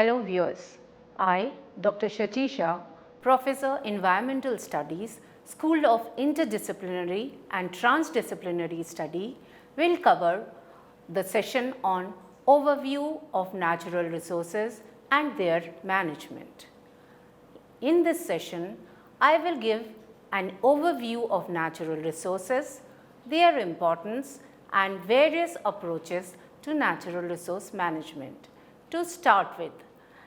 Hello viewers, I, Dr. Shachi Shah, Professor Environmental Studies, School of Interdisciplinary and Transdisciplinary Study, will cover the session on Overview of Natural Resources and their Management. In this session, I will give an overview of natural resources, their importance and various approaches to natural resource management. To start with,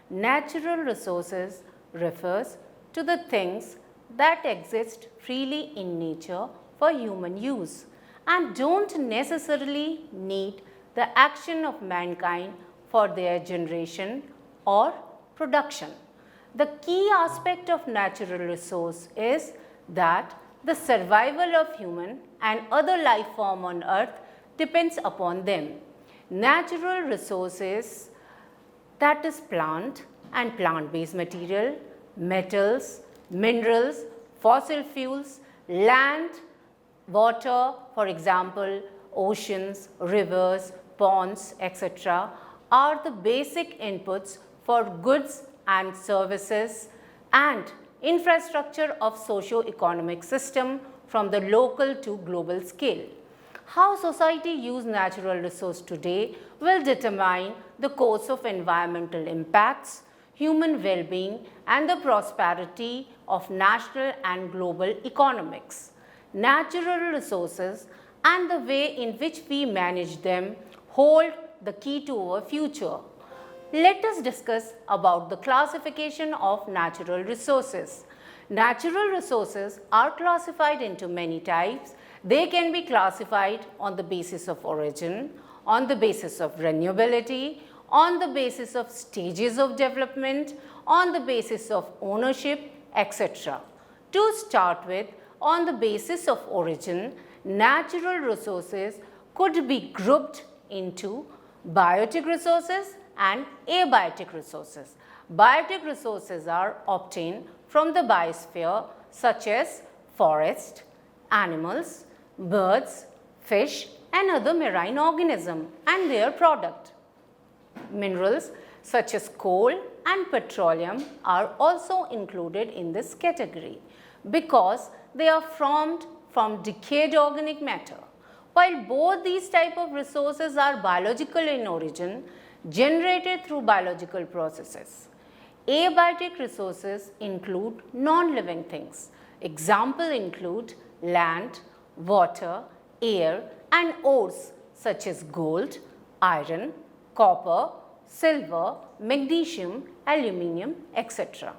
natural resources refers to the things that exist freely in nature for human use and don't necessarily need the action of mankind for their generation or production. The key aspect of natural resource is that the survival of human and other life form on earth depends upon them. Natural resources, that is plant and plant-based material, metals, minerals, fossil fuels, land, water, for example, oceans, rivers, ponds, etc., are the basic inputs for goods and services and infrastructure of socio-economic system from the local to global scale. How society uses natural resource today will determine the course of environmental impacts, human well-being and the prosperity of national and global economics. Natural resources and the way in which we manage them hold the key to our future. Let us discuss about the classification of natural resources. Natural resources are classified into many types. They can be classified on the basis of origin, on the basis of renewability, on the basis of stages of development, on the basis of ownership, etc. To start with, on the basis of origin, natural resources could be grouped into biotic resources and abiotic resources. Biotic resources are obtained from the biosphere such as forest, animals, birds, fish and other marine organisms and their product. Minerals such as coal and petroleum are also included in this category because they are formed from decayed organic matter. While both these type of resources are biological in origin, generated through biological processes. Abiotic resources include non-living things. Examples include land, water, air and ores such as gold, iron, copper, silver, magnesium, aluminium, etc.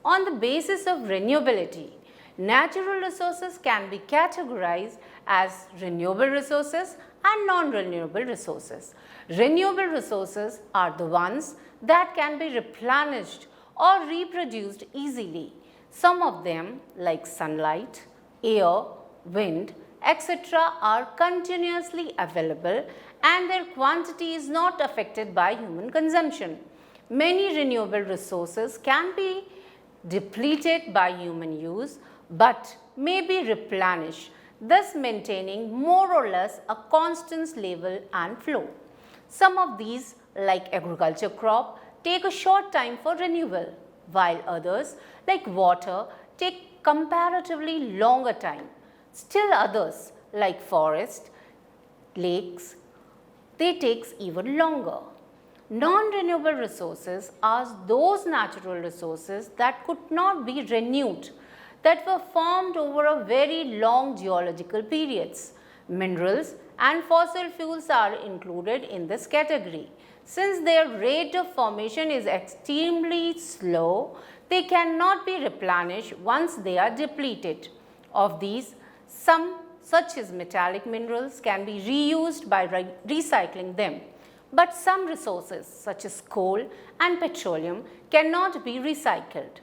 On the basis of renewability, natural resources can be categorized as renewable resources and non-renewable resources. Renewable resources are the ones that can be replenished or reproduced easily. Some of them like sunlight, air, wind, etc. are continuously available and their quantity is not affected by human consumption. Many renewable resources can be depleted by human use but may be replenished, thus maintaining more or less a constant level and flow. Some of these, like agriculture crop, take a short time for renewal, while others, like water, take comparatively longer time. Still others, like forest, lakes, they takes even longer. Non-renewable resources are those natural resources that could not be renewed, that were formed over a very long geological periods. Minerals and fossil fuels are included in this category. Since their rate of formation is extremely slow, they cannot be replenished once they are depleted. Of these, some such as metallic minerals can be reused by recycling them. But some resources such as coal and petroleum cannot be recycled.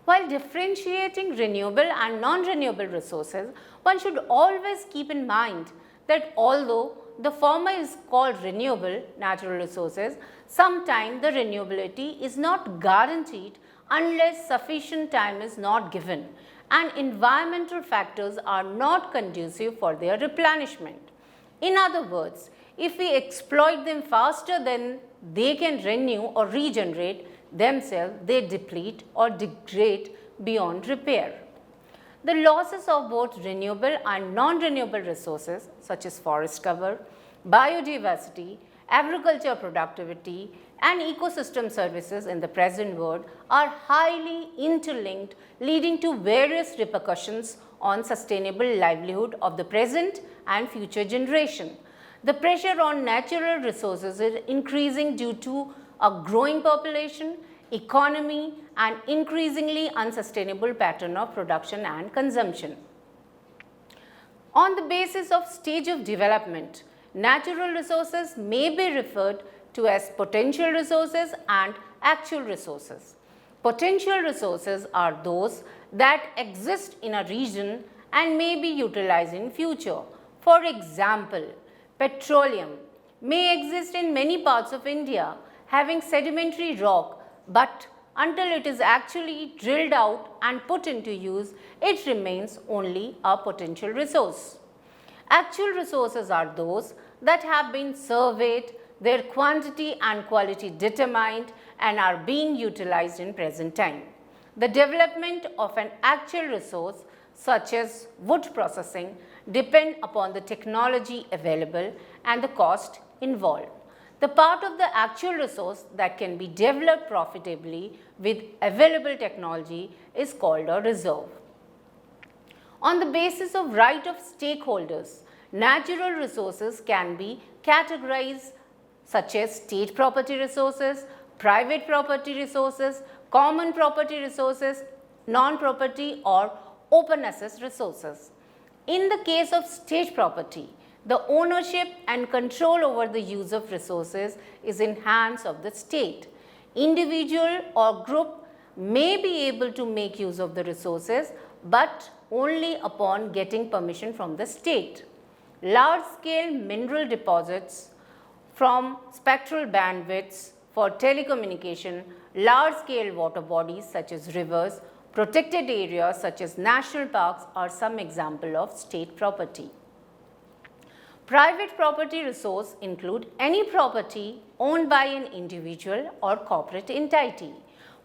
While differentiating renewable and non-renewable resources, one should always keep in mind that although the former is called renewable natural resources, sometimes the renewability is not guaranteed unless sufficient time is not given and environmental factors are not conducive for their replenishment. In other words, if we exploit them faster than they can renew or regenerate themselves, they deplete or degrade beyond repair. The losses of both renewable and non-renewable resources such as forest cover, biodiversity, agriculture productivity and ecosystem services in the present world are highly interlinked, leading to various repercussions on sustainable livelihood of the present and future generation. The pressure on natural resources is increasing due to a growing population, economy and increasingly unsustainable pattern of production and consumption. On the basis of stage of development, natural resources may be referred to as potential resources and actual resources. Potential resources are those that exist in a region and may be utilized in future. For example, petroleum may exist in many parts of India having sedimentary rock, but until it is actually drilled out and put into use, it remains only a potential resource. Actual resources are those that have been surveyed, their quantity and quality determined and are being utilized in present time. The development of an actual resource such as wood processing depend upon the technology available and the cost involved. The part of the actual resource that can be developed profitably with available technology is called a reserve. On the basis of right of stakeholders, natural resources can be categorized such as state property resources, private property resources, common property resources, non-property or open access resources. In the case of state property, the ownership and control over the use of resources is in hands of the state. Individual or group may be able to make use of the resources, but only upon getting permission from the state. Large-scale mineral deposits from spectral bandwidths for telecommunication, large-scale water bodies such as rivers, protected areas such as national parks are some example of state property. Private property resource include any property owned by an individual or corporate entity.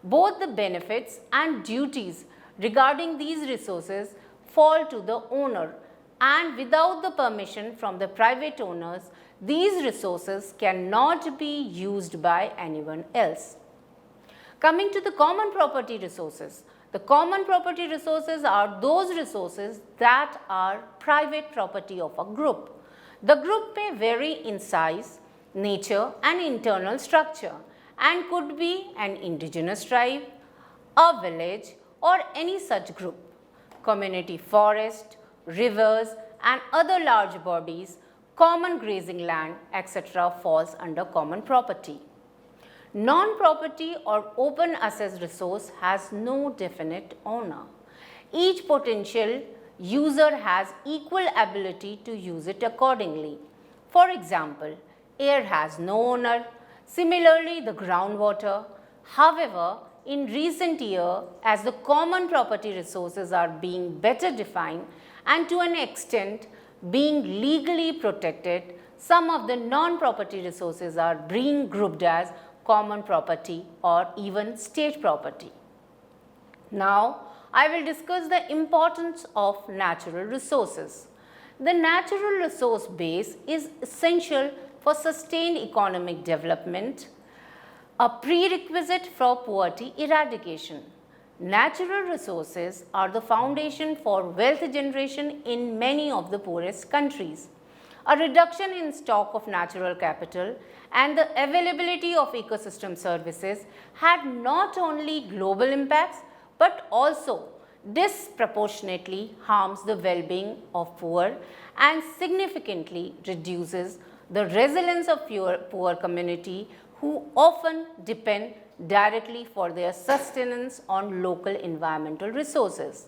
Both the benefits and duties regarding these resources fall to the owner, and without the permission from the private owners, these resources cannot be used by anyone else. Coming to the common property resources, the common property resources are those resources that are private property of a group. The group may vary in size, nature and internal structure and could be an indigenous tribe, a village or any such group. Community forest, rivers and other large bodies, common grazing land, etc. falls under common property. Non-property or open access resource has no definite owner. Each potential user has equal ability to use it accordingly. For example, air has no owner, similarly the groundwater. However, in recent years, as the common property resources are being better defined and to an extent being legally protected, some of the non-property resources are being grouped as common property or even state property. Now, I will discuss the importance of natural resources. The natural resource base is essential for sustained economic development, a prerequisite for poverty eradication. Natural resources are the foundation for wealth generation in many of the poorest countries. A reduction in stock of natural capital and the availability of ecosystem services had not only global impacts but also disproportionately harms the well-being of poor and significantly reduces the resilience of poor community who often depend directly for their sustenance on local environmental resources.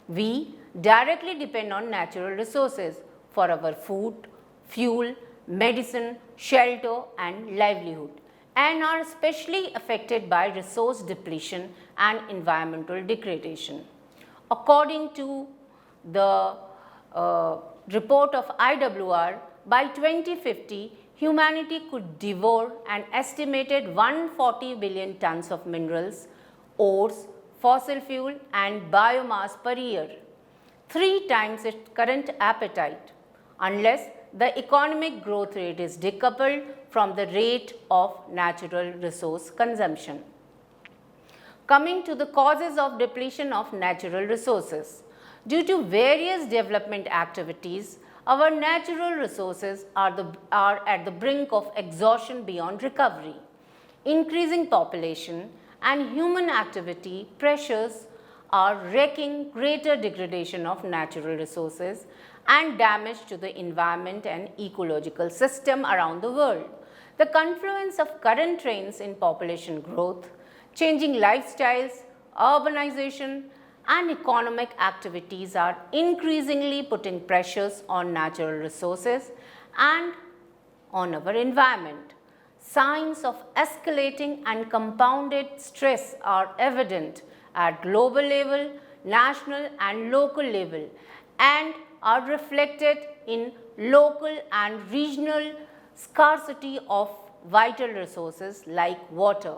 We directly depend on natural resources for our food, fuel, medicine, shelter and livelihood, and are especially affected by resource depletion and environmental degradation. According to the report of IWR, by 2050, humanity could devour an estimated 140 billion tons of minerals, ores, fossil fuel and biomass per year, 3 times its current appetite, unless the economic growth rate is decoupled from the rate of natural resource consumption. Coming to the causes of depletion of natural resources. Due to various development activities, our natural resources are at the brink of exhaustion beyond recovery. Increasing population and human activity pressures are wreaking greater degradation of natural resources and damage to the environment and ecological system around the world. The confluence of current trends in population growth, changing lifestyles, urbanization, and economic activities are increasingly putting pressures on natural resources and on our environment. Signs of escalating and compounded stress are evident at global level, national and local level, and are reflected in local and regional scarcity of vital resources like water,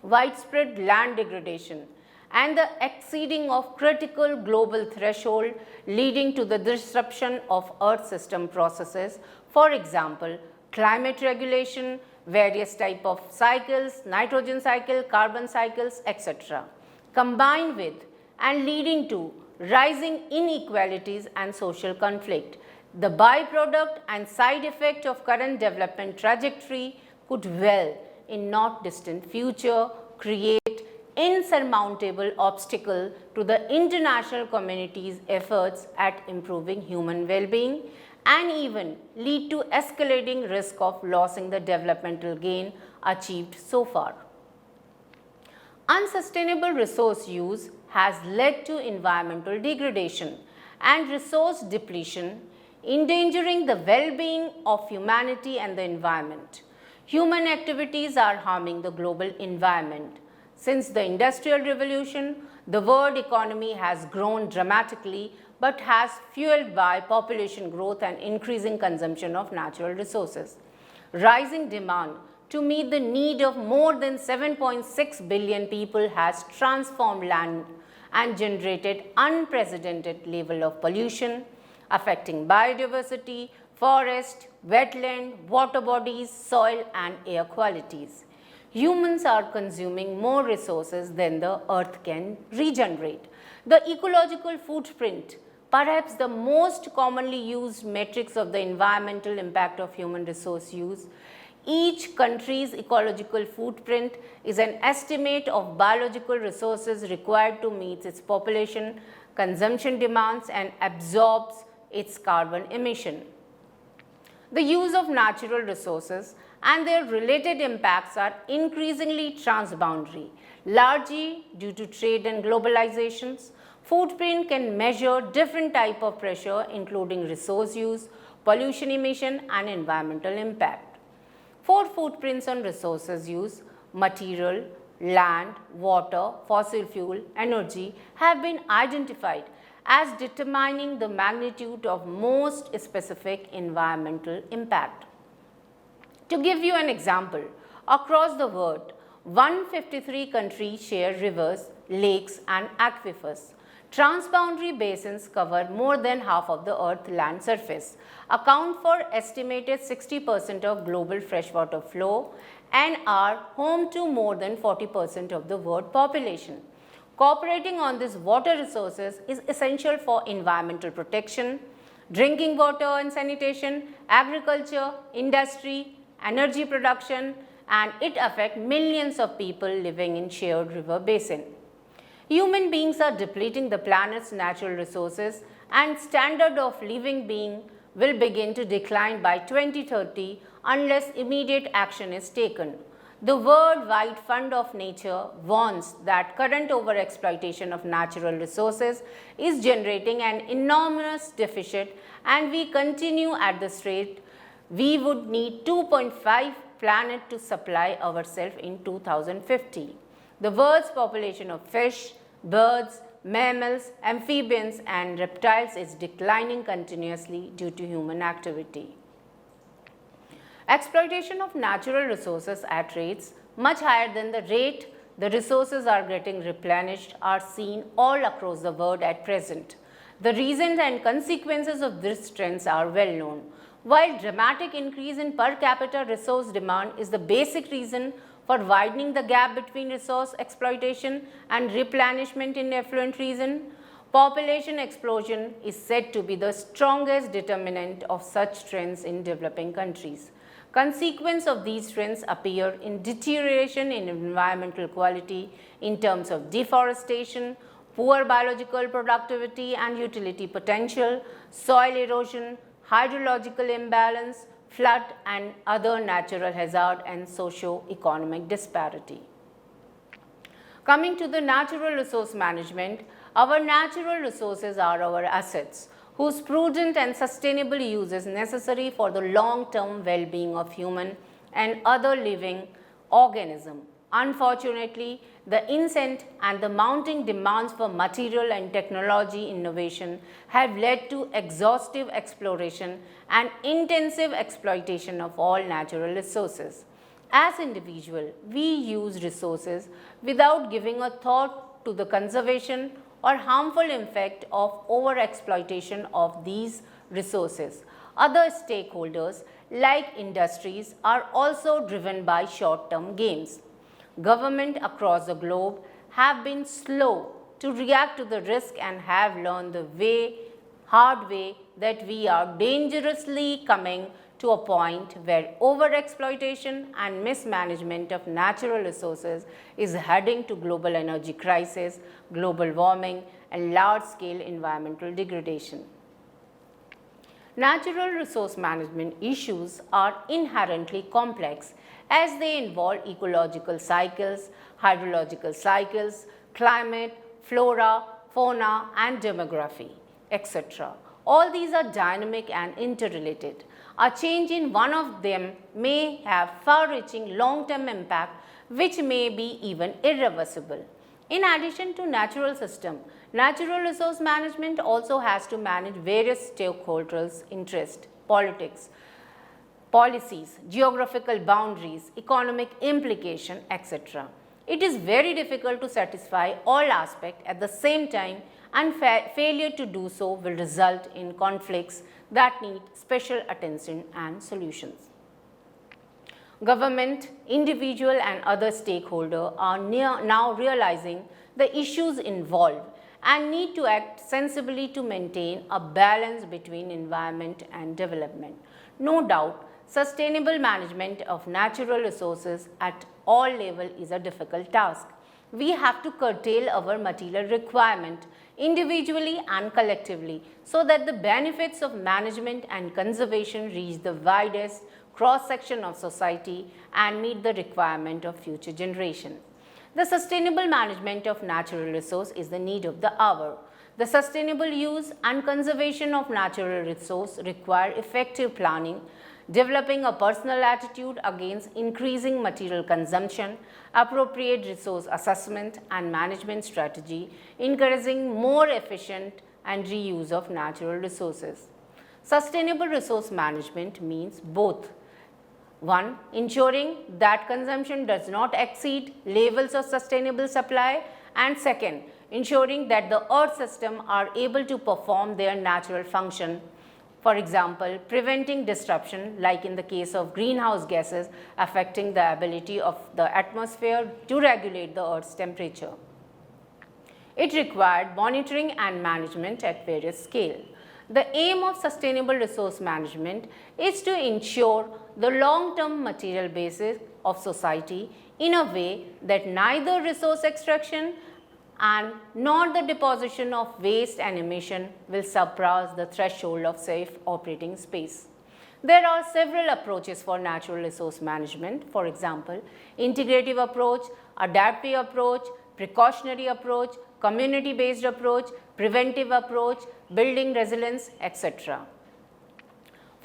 widespread land degradation, and the exceeding of critical global threshold leading to the disruption of earth system processes, for example, climate regulation, various type of cycles, nitrogen cycle, carbon cycles, etc., combined with and leading to rising inequalities and social conflict. The byproduct and side effect of current development trajectory could well, in not distant future, create insurmountable obstacle to the international community's efforts at improving human well-being and even lead to escalating risk of losing the developmental gain achieved so far. Unsustainable resource use has led to environmental degradation and resource depletion, endangering the well-being of humanity and the environment. Human activities are harming the global environment. Since the Industrial Revolution, the world economy has grown dramatically but has fueled by population growth and increasing consumption of natural resources. Rising demand to meet the need of more than 7.6 billion people has transformed land and generated unprecedented level of pollution, affecting biodiversity, forest, wetland, water bodies, soil and air qualities. Humans are consuming more resources than the earth can regenerate. The ecological footprint, perhaps the most commonly used metrics of the environmental impact of human resource use. Each country's ecological footprint is an estimate of biological resources required to meet its population, consumption demands and absorbs its carbon emission. The use of natural resources and their related impacts are increasingly transboundary, largely due to trade and globalizations. Footprint can measure different types of pressure including resource use, pollution emission and environmental impact. 4 footprints on resources use, material, land, water, fossil fuel, energy have been identified as determining the magnitude of most specific environmental impact. To give you an example, across the world, 153 countries share rivers, lakes and aquifers. Transboundary basins cover more than half of the Earth's land surface, account for estimated 60% of global freshwater flow and are home to more than 40% of the world population. Cooperating on these water resources is essential for environmental protection, drinking water and sanitation, agriculture, industry, energy production, and it affects millions of people living in shared river basin. Human beings are depleting the planet's natural resources and standard of living being will begin to decline by 2030 unless immediate action is taken. The Worldwide Fund of Nature warns that current overexploitation of natural resources is generating an enormous deficit and we continue at this rate, we would need 2.5 planet to supply ourselves in 2050. The world's population of fish, birds, mammals, amphibians and reptiles is declining continuously due to human activity. Exploitation of natural resources at rates much higher than the rate the resources are getting replenished are seen all across the world at present. The reasons and consequences of these trends are well known. While dramatic increase in per capita resource demand is the basic reason for widening the gap between resource exploitation and replenishment in affluent region, population explosion is said to be the strongest determinant of such trends in developing countries. Consequences of these trends appear in deterioration in environmental quality in terms of deforestation, poor biological productivity and utility potential, soil erosion, hydrological imbalance, flood and other natural hazard and socio-economic disparity. Coming to the natural resource management, our natural resources are our assets, whose prudent and sustainable use is necessary for the long-term well-being of human and other living organisms. Unfortunately, the incent and the mounting demands for material and technology innovation have led to exhaustive exploration and intensive exploitation of all natural resources. As individuals, we use resources without giving a thought to the conservation or harmful effect of overexploitation of these resources. Other stakeholders like industries are also driven by short-term gains. Governments across the globe have been slow to react to the risk and have learned the hard way that we are dangerously coming to a point where overexploitation and mismanagement of natural resources is heading to global energy crisis, global warming and large-scale environmental degradation. Natural resource management issues are inherently complex as they involve ecological cycles, hydrological cycles, climate, flora, fauna and demography, etc. All these are dynamic and interrelated. A change in one of them may have far-reaching long-term impact which may be even irreversible. In addition to natural system, natural resource management also has to manage various stakeholders' interests, politics, policies, geographical boundaries, economic implication, etc. It is very difficult to satisfy all aspects at the same time and failure to do so will result in conflicts that need special attention and solutions. Government, individual and other stakeholders are now realizing the issues involved and need to act sensibly to maintain a balance between environment and development. No doubt, sustainable management of natural resources at all levels is a difficult task. We have to curtail our material requirement individually and collectively so that the benefits of management and conservation reach the widest cross-section of society and meet the requirement of future generation. The sustainable management of natural resource is the need of the hour. The sustainable use and conservation of natural resource require effective planning, developing a personal attitude against increasing material consumption, appropriate resource assessment and management strategy, encouraging more efficient and reuse of natural resources. Sustainable resource management means both. 1. Ensuring that consumption does not exceed levels of sustainable supply, and 2. Ensuring that the earth system are able to perform their natural function. For example, preventing disruption like in the case of greenhouse gases affecting the ability of the atmosphere to regulate the earth's temperature. It required monitoring and management at various scales. The aim of sustainable resource management is to ensure the long-term material basis of society in a way that neither resource extraction and nor the deposition of waste and emission will surpass the threshold of safe operating space. There are several approaches for natural resource management, for example, integrative approach, adaptive approach, precautionary approach, community-based approach, preventive approach, building resilience, etc.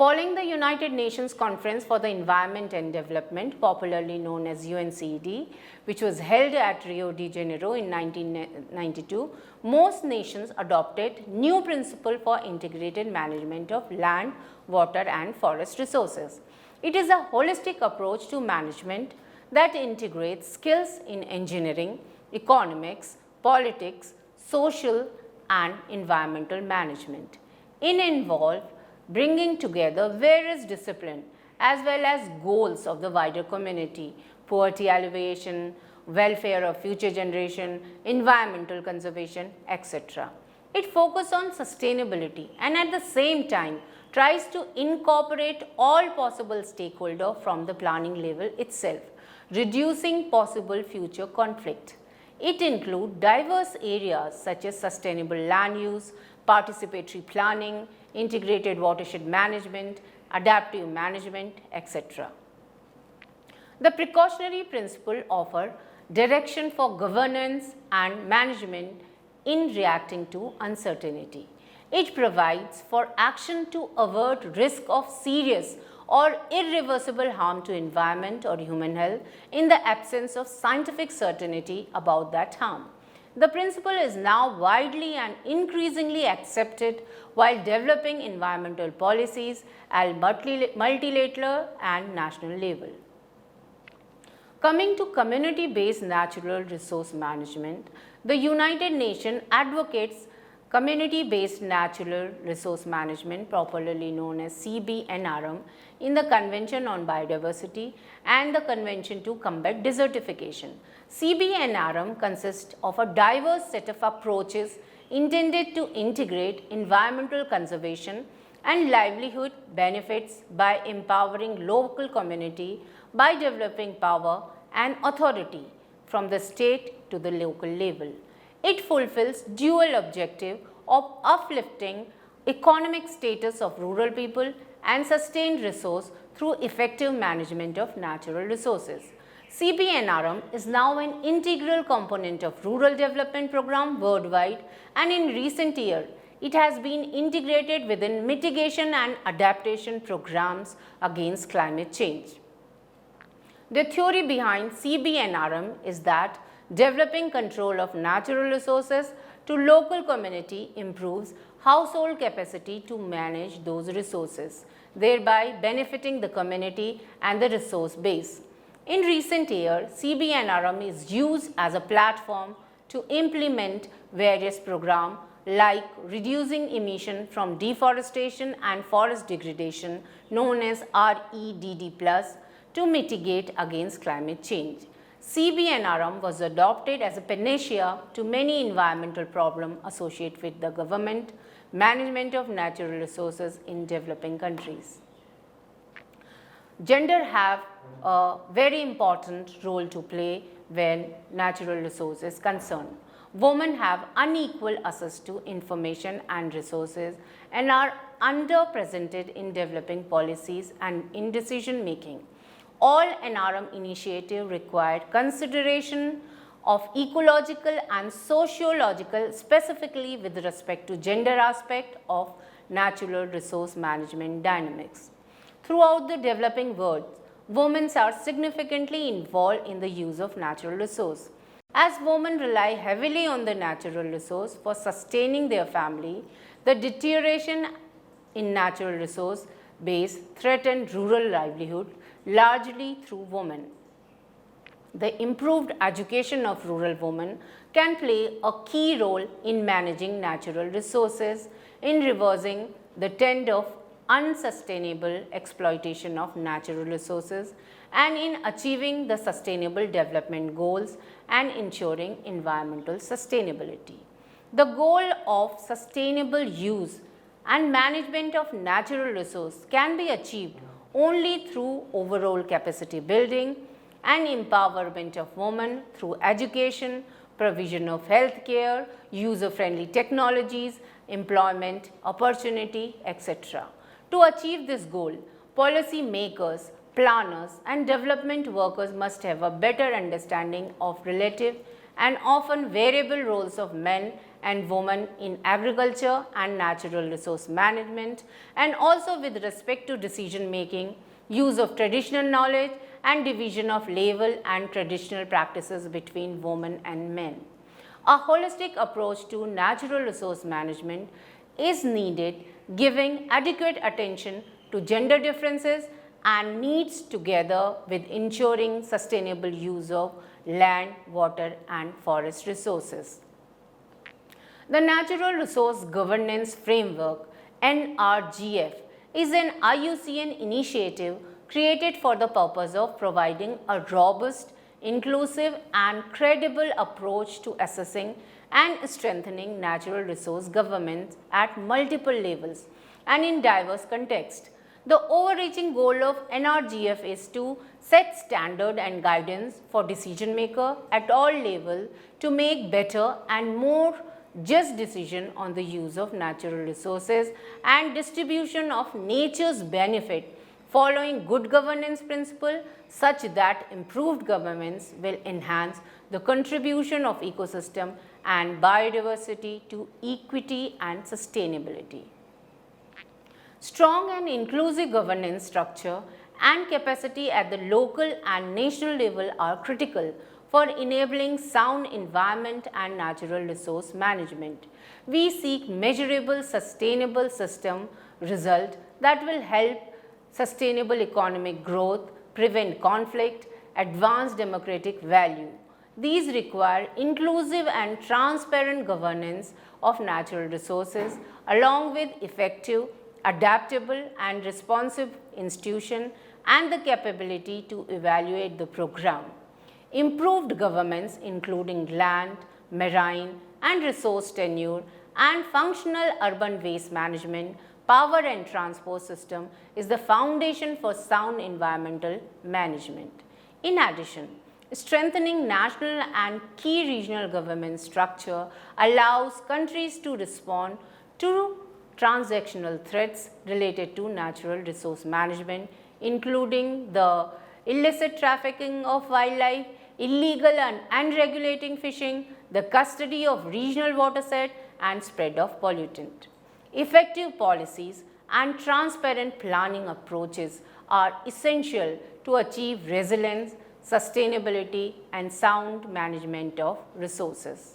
Following the United Nations Conference for the Environment and Development, popularly known as UNCED, which was held at Rio de Janeiro in 1992, most nations adopted new principle for integrated management of land, water and forest resources. It is a holistic approach to management that integrates skills in engineering, economics, politics, social and environmental management. It involves bringing together various disciplines as well as goals of the wider community, poverty alleviation, welfare of future generation, environmental conservation, etc. It focuses on sustainability and at the same time tries to incorporate all possible stakeholders from the planning level itself, reducing possible future conflict. It includes diverse areas such as sustainable land use, participatory planning, integrated watershed management, adaptive management, etc. The precautionary principle offers direction for governance and management in reacting to uncertainty. It provides for action to avert risk of serious or irreversible harm to environment or human health in the absence of scientific certainty about that harm. The principle is now widely and increasingly accepted while developing environmental policies at multilateral and national level. Coming to community-based natural resource management, the United Nations advocates community-based natural resource management, popularly known as CBNRM, in the Convention on Biodiversity and the Convention to Combat Desertification. CBNRM consists of a diverse set of approaches intended to integrate environmental conservation and livelihood benefits by empowering local community by developing power and authority from the state to the local level. It fulfills dual objective of uplifting economic status of rural people and sustained resource through effective management of natural resources. CBNRM is now an integral component of rural development program worldwide, and in recent years, it has been integrated within mitigation and adaptation programs against climate change. The theory behind CBNRM is that developing control of natural resources to local community improves household capacity to manage those resources, thereby benefiting the community and the resource base. In recent years, CBNRM is used as a platform to implement various programs like reducing emission from deforestation and forest degradation, known as REDD+, to mitigate against climate change. CBNRM was adopted as a panacea to many environmental problems associated with the government management of natural resources in developing countries. Gender have a very important role to play when natural resources is concerned. Women have unequal access to information and resources and are underrepresented in developing policies and in decision making. All NRM initiatives require consideration of ecological and sociological, specifically with respect to gender aspect of natural resource management dynamics. Throughout the developing world, women are significantly involved in the use of natural resource. As women rely heavily on the natural resource for sustaining their family, the deterioration in natural resource base threatens rural livelihood largely through women. The improved education of rural women can play a key role in managing natural resources, in reversing the trend of unsustainable exploitation of natural resources, and in achieving the sustainable development goals and ensuring environmental sustainability. The goal of sustainable use and management of natural resources can be achieved only through overall capacity building and empowerment of women through education, provision of health care, user-friendly technologies, employment, opportunity, etc. To achieve this goal, policy makers, planners and development workers must have a better understanding of relative and often variable roles of men and women in agriculture and natural resource management, and also with respect to decision making, use of traditional knowledge and division of labor and traditional practices between women and men. A holistic approach to natural resource management is needed, giving adequate attention to gender differences and needs together with ensuring sustainable use of land, water and forest resources. The Natural Resource Governance Framework (NRGF) is an IUCN initiative created for the purpose of providing a robust, inclusive and credible approach to assessing and strengthening natural resource governance at multiple levels and in diverse contexts. The overreaching goal of NRGF is to set standard and guidance for decision maker at all levels to make better and more just decision on the use of natural resources and distribution of nature's benefit following good governance principle such that improved governance will enhance the contribution of ecosystem and biodiversity to equity and sustainability. Strong and inclusive governance structure and capacity at the local and national level are critical for enabling sound environment and natural resource management. We seek measurable, sustainable system result that will help sustainable economic growth, prevent conflict, advance democratic value. These require inclusive and transparent governance of natural resources along with effective, adaptable and responsive institution and the capability to evaluate the program. Improved governance including land, marine and resource tenure and functional urban waste management, power and transport system is the foundation for sound environmental management. In addition, strengthening national and key regional government structure allows countries to respond to transactional threats related to natural resource management, including the illicit trafficking of wildlife, illegal and unregulated fishing, the custody of regional watershed and spread of pollutant. Effective policies and transparent planning approaches are essential to achieve resilience, sustainability and sound management of resources.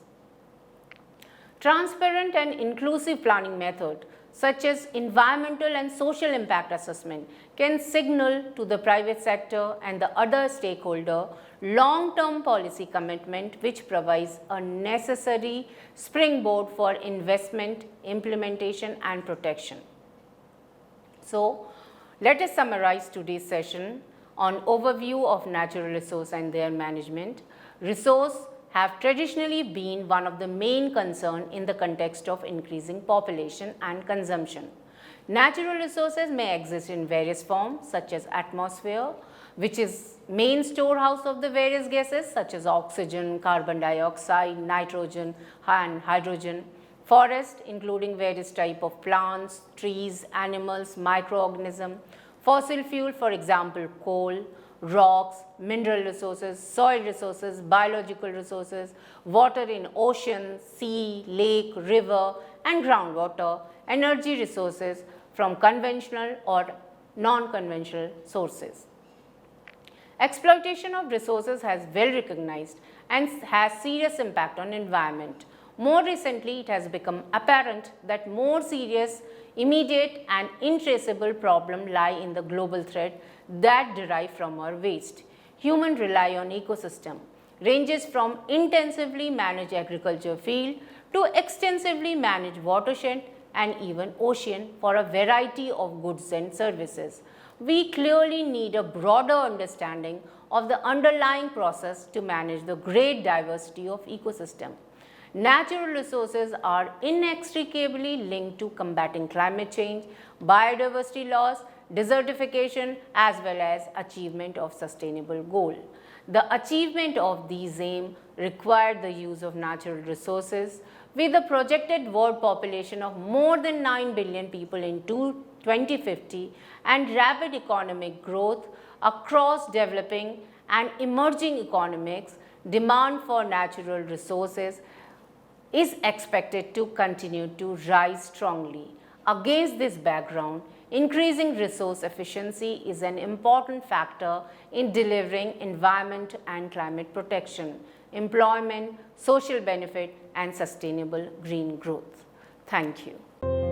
Transparent and inclusive planning method such as environmental and social impact assessment can signal to the private sector and the other stakeholder long-term policy commitment which provides a necessary springboard for investment, implementation and protection. So, let us summarize today's session on overview of natural resource and their management. Resource have traditionally been one of the main concern in the context of increasing population and consumption. Natural resources may exist in various forms such as atmosphere, which is main storehouse of the various gases such as oxygen, carbon dioxide, nitrogen and hydrogen. Forest including various type of plants, trees, animals, microorganisms. Fossil fuel for example coal, rocks, mineral resources, soil resources, biological resources, water in ocean, sea, lake, river and groundwater, energy resources from conventional or non-conventional sources. Exploitation of resources has well recognized and has serious impact on environment. More recently, it has become apparent that more serious, immediate and intraceable problems lie in the global threat that derive from our waste. Humans rely on ecosystem, ranges from intensively managed agriculture field to extensively managed watershed and even ocean for a variety of goods and services. We clearly need a broader understanding of the underlying process to manage the great diversity of ecosystem. Natural resources are inextricably linked to combating climate change, biodiversity loss, desertification as well as achievement of sustainable goal. The achievement of these aims require the use of natural resources. With a projected world population of more than 9 billion people in 2050 and rapid economic growth across developing and emerging economies, demand for natural resources is expected to continue to rise strongly. Against this background, increasing resource efficiency is an important factor in delivering environment and climate protection, employment, social benefit, and sustainable green growth. Thank you.